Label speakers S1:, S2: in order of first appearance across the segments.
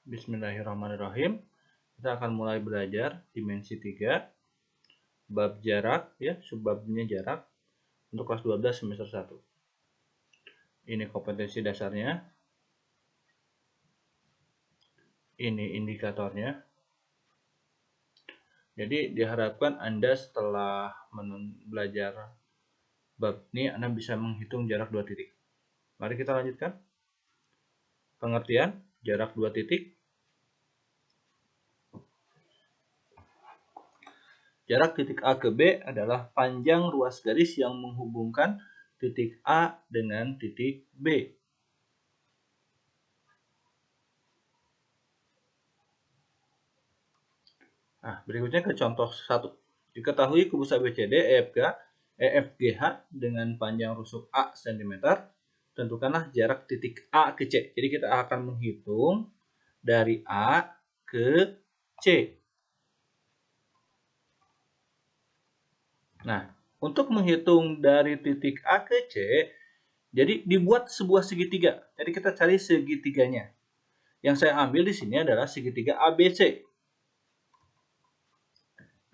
S1: Bismillahirrahmanirrahim. Kita akan mulai belajar dimensi 3, bab jarak, ya, subbabnya jarak, untuk kelas 12 semester 1. Ini kompetensi dasarnya. Ini indikatornya. Jadi diharapkan Anda setelah belajar bab ini, Anda bisa menghitung jarak 2 titik. Mari kita lanjutkan. Pengertian jarak 2 titik. Jarak titik A ke B adalah panjang ruas garis yang menghubungkan titik A dengan titik B. Nah, berikutnya ke contoh 1. Diketahui kubus ABCD, EFGH dengan panjang rusuk A cm. Tentukanlah jarak titik A ke C. Jadi kita akan menghitung dari A ke C. Nah, untuk menghitung dari titik A ke C, jadi dibuat sebuah segitiga. Jadi kita cari segitiganya. Yang saya ambil di sini adalah segitiga ABC.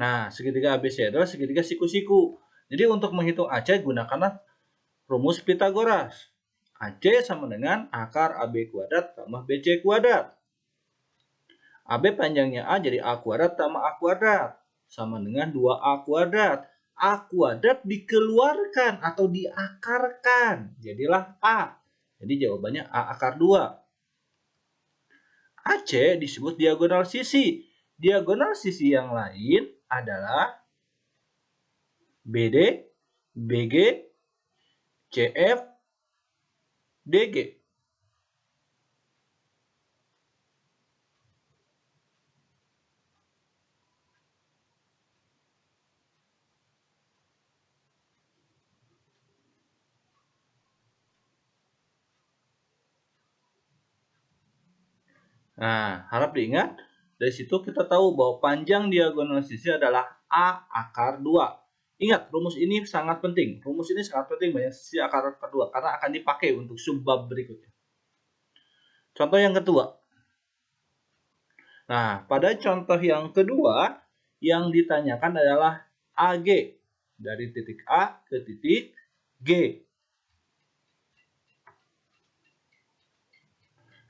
S1: Nah, segitiga ABC adalah segitiga siku-siku. Jadi untuk menghitung AC, gunakanlah rumus Pitagoras. AC sama dengan akar AB kuadrat tambah BC kuadrat. AB panjangnya A, jadi A kuadrat tambah A kuadrat. Sama dengan 2A kuadrat. A kuadrat dikeluarkan atau diakarkan. Jadilah A. Jadi jawabannya A akar 2. AC disebut diagonal sisi. Diagonal sisi yang lain adalah BD, BG, CF, DG. Nah, harap diingat, dari situ kita tahu bahwa panjang diagonal sisi adalah A akar 2. Ingat, rumus ini sangat penting. Rumus ini sangat penting banyak sisi akar 2 karena akan dipakai untuk subbab berikutnya. Contoh yang kedua. Nah, pada contoh yang kedua, yang ditanyakan adalah AG. Dari titik A ke titik G.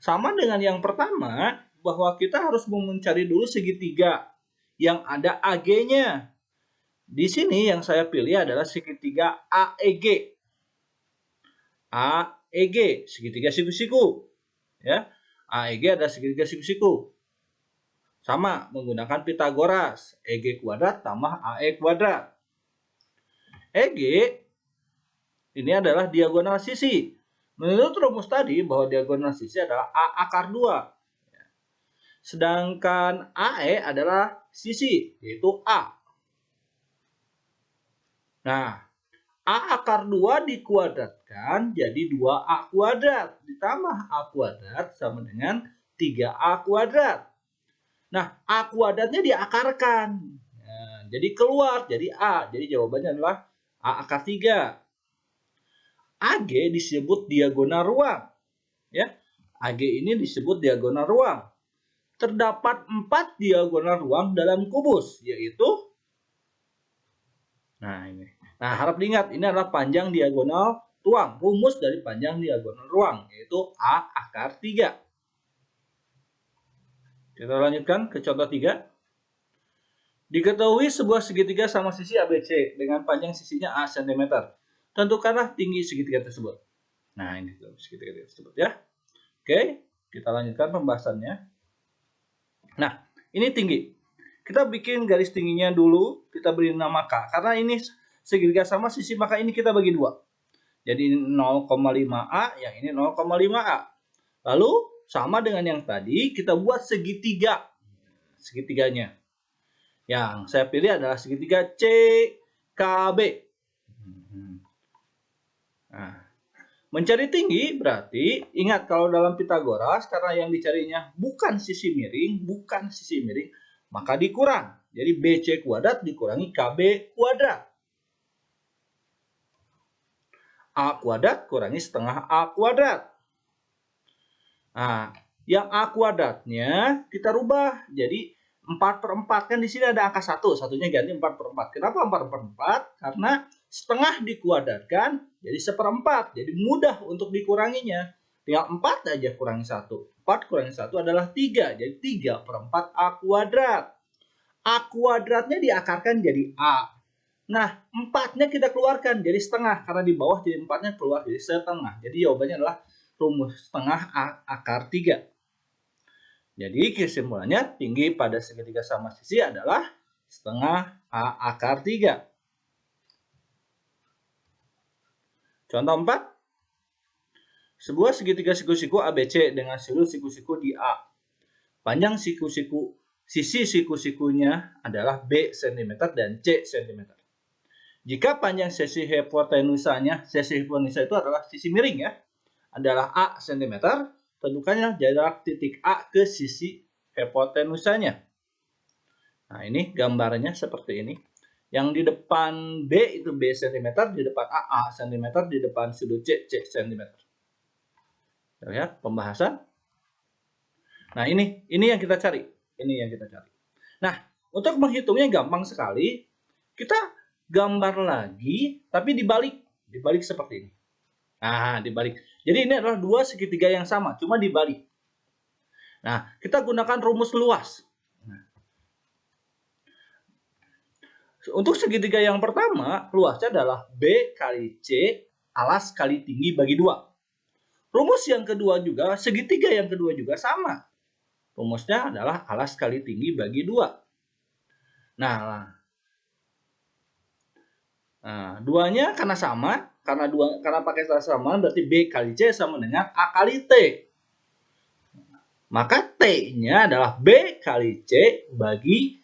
S1: Sama dengan yang pertama, bahwa kita harus mencari dulu segitiga yang ada AG-nya. Di sini yang saya pilih adalah segitiga AEG. AEG, segitiga siku-siku. Ya, AEG adalah segitiga siku-siku. Sama, menggunakan Pitagoras. EG kuadrat tambah AE kuadrat. EG ini adalah diagonal sisi. Menurut rumus tadi bahwa diagonal sisi adalah A akar 2. Sedangkan AE adalah sisi, yaitu A. Nah, A akar 2 dikuadratkan jadi 2A kuadrat. Ditambah A kuadrat sama dengan 3A kuadrat. Nah, A kuadratnya diakarkan. Nah, jadi keluar, jadi A. Jadi jawabannya adalah A akar 3. AG disebut diagonal ruang. Ya, AG ini disebut diagonal ruang. Terdapat 4 diagonal ruang dalam kubus, yaitu Nah, harap diingat, ini adalah panjang diagonal ruang. Rumus dari panjang diagonal ruang, yaitu A akar 3. Kita lanjutkan ke contoh 3. Diketahui sebuah segitiga sama sisi ABC dengan panjang sisinya A cm. Tentukanlah tinggi segitiga tersebut. Nah, ini segitiga tersebut ya. Oke, kita lanjutkan pembahasannya. Nah, ini tinggi. Kita bikin garis tingginya dulu, kita beri nama K. Karena ini segitiga sama sisi, maka ini kita bagi 2. Jadi 0,5A, yang ini 0,5A. Lalu, sama dengan yang tadi, kita buat segitiga. Segitiganya. Yang saya pilih adalah segitiga CKB. Nah, mencari tinggi berarti, ingat kalau dalam Pitagoras, karena yang dicarinya bukan sisi miring, maka dikurang. Jadi BC kuadrat dikurangi KB kuadrat. A kuadrat kurangi setengah A kuadrat. Nah, Yang A kuadratnya kita rubah jadi 4/4. Kan di sini ada angka 1, satunya ganti 4/4. Kenapa 4/4? Karena setengah dikuadratkan jadi 1/4. Jadi mudah untuk dikuranginya. Tinggal 4 aja kurangi 1. 4 kurangi 1 adalah 3. Jadi 3/4 A kuadrat. A kuadratnya diakarkan jadi A. Nah, 4-nya kita keluarkan jadi setengah. Karena di bawah jadi 4-nya keluar jadi setengah. Jadi jawabannya adalah rumus setengah A akar 3. Jadi kesimpulannya tinggi pada segitiga sama sisi adalah setengah A akar 3. Contoh 4. Sebuah segitiga siku-siku ABC dengan sudut siku-siku di A. Panjang sisi siku-sikunya adalah B cm dan C cm. Jika panjang sisi hipotenusanya, sisi hipotenusa itu adalah sisi miring ya, adalah A cm, tentukannya jarak titik A ke sisi hipotenusanya. Nah, ini gambarnya seperti ini. Yang di depan B itu B cm, di depan A cm, di depan sudut C cm. Lihat pembahasan. Nah, ini yang kita cari. Nah, untuk menghitungnya gampang sekali. Kita gambar lagi, tapi dibalik seperti ini. Nah, dibalik. Jadi ini adalah dua segitiga yang sama, cuma dibalik. Nah, kita gunakan rumus luas. Untuk segitiga yang pertama, luasnya adalah B kali C alas kali tinggi bagi 2. Rumus yang kedua juga, segitiga yang kedua juga sama. Rumusnya adalah alas kali tinggi bagi 2. Nah, duanya karena sama, karena pakai sama berarti B kali C sama dengan A kali T. Maka T-nya adalah B kali C bagi